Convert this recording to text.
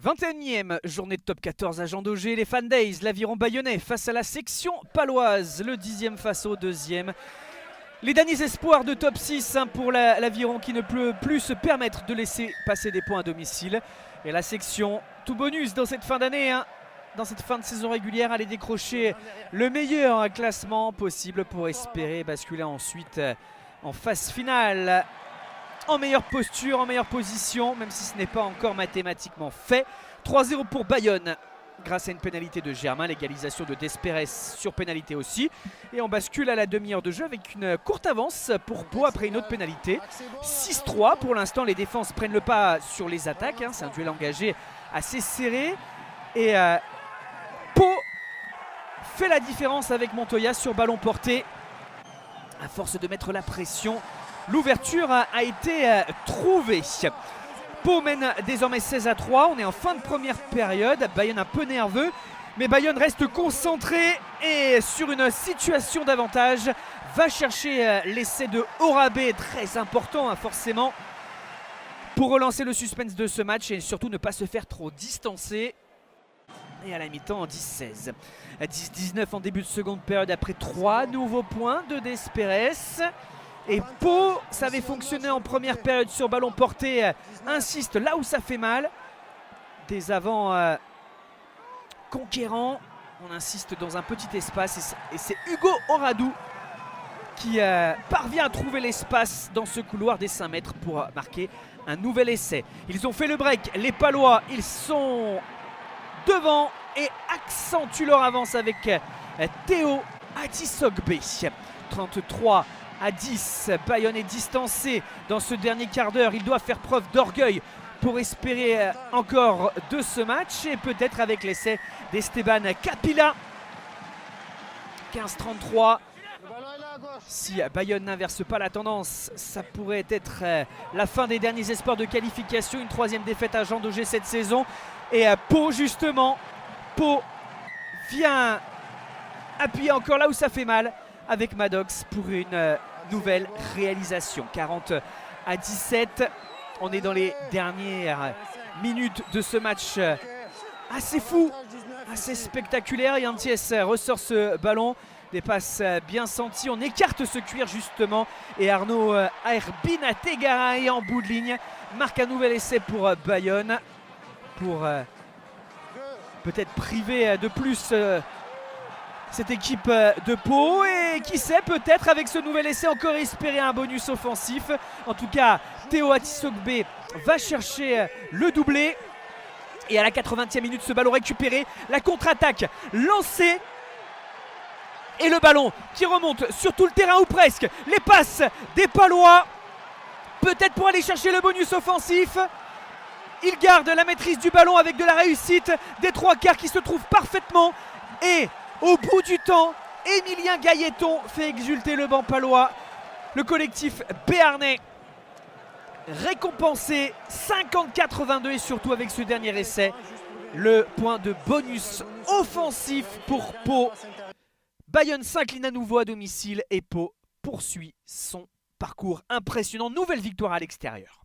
21e journée de top 14 à Jean Daugé, les Fan Days, l'aviron bayonnais face à la section paloise, le 10e face au 2e. Les derniers espoirs de top 6 pour l'aviron qui ne peut plus se permettre de laisser passer des points à domicile. Et la section, tout bonus dans cette fin d'année, dans cette fin de saison régulière, aller décrocher le meilleur classement possible pour espérer basculer ensuite en phase finale. En meilleure posture, en meilleure position, même si ce n'est pas encore mathématiquement fait. 3-0 pour Bayonne, grâce à une pénalité de Germain, l'égalisation de Desperes sur pénalité aussi. Et on bascule à la demi-heure de jeu avec une courte avance pour Pau après une autre pénalité. 6-3, pour l'instant les défenses prennent le pas sur les attaques, c'est un duel engagé assez serré. Et Pau fait la différence avec Montoya sur ballon porté. À force de mettre la pression, l'ouverture a été trouvée. Pau mène désormais 16-3. On est en fin de première période. Bayonne un peu nerveux, mais Bayonne reste concentré et sur une situation d'avantage va chercher l'essai de Orabé, très important forcément, pour relancer le suspense de ce match et surtout ne pas se faire trop distancer. Et à la mi-temps, 10-16. 10-19 en début de seconde période après 3 nouveaux points de Desperes. Et Pau, ça avait fonctionné en première période sur ballon porté, insiste là où ça fait mal. Des avants conquérants, on insiste dans un petit espace et c'est Hugo Oradou qui parvient à trouver l'espace dans ce couloir des 5 mètres pour marquer un nouvel essai. Ils ont fait le break, les Palois, ils sont devant et accentuent leur avance avec Théo Atisogbe. 33-10, Bayonne est distancé dans ce dernier quart d'heure. Il doit faire preuve d'orgueil pour espérer encore de ce match. Et peut-être avec l'essai d'Esteban Capilla. 15-33. Si Bayonne n'inverse pas la tendance, ça pourrait être la fin des derniers espoirs de qualification. Une 3e défaite à Jean Daugé cette saison. Et Pau justement, Pau vient appuyer encore là où ça fait mal avec Maddox pour une nouvelle réalisation. 40-17, on est dans les dernières minutes de ce match assez fou, assez spectaculaire. Yanties ressort ce ballon, des passes bien senties, on écarte ce cuir justement et Arnaud Airbin Tegara en bout de ligne marque un nouvel essai pour Bayonne, pour peut-être priver de plus cette équipe de Pau. Et qui sait, peut-être avec ce nouvel essai encore espérer un bonus offensif. En tout cas, Théo Atisogbe va chercher le doublé. Et à la 80e minute, ce ballon récupéré, la contre-attaque lancée. Et le ballon qui remonte sur tout le terrain ou presque. Les passes des Palois, peut-être pour aller chercher le bonus offensif. Il garde la maîtrise du ballon avec de la réussite des 3 quarts qui se trouvent parfaitement. Et au bout du temps, Emilien Gailleton fait exulter le banc palois. Le collectif béarnais récompensé 50-82 et surtout avec ce dernier essai, le point de bonus offensif pour Pau. Bayonne s'incline à nouveau à domicile et Pau poursuit son parcours impressionnant. Nouvelle victoire à l'extérieur.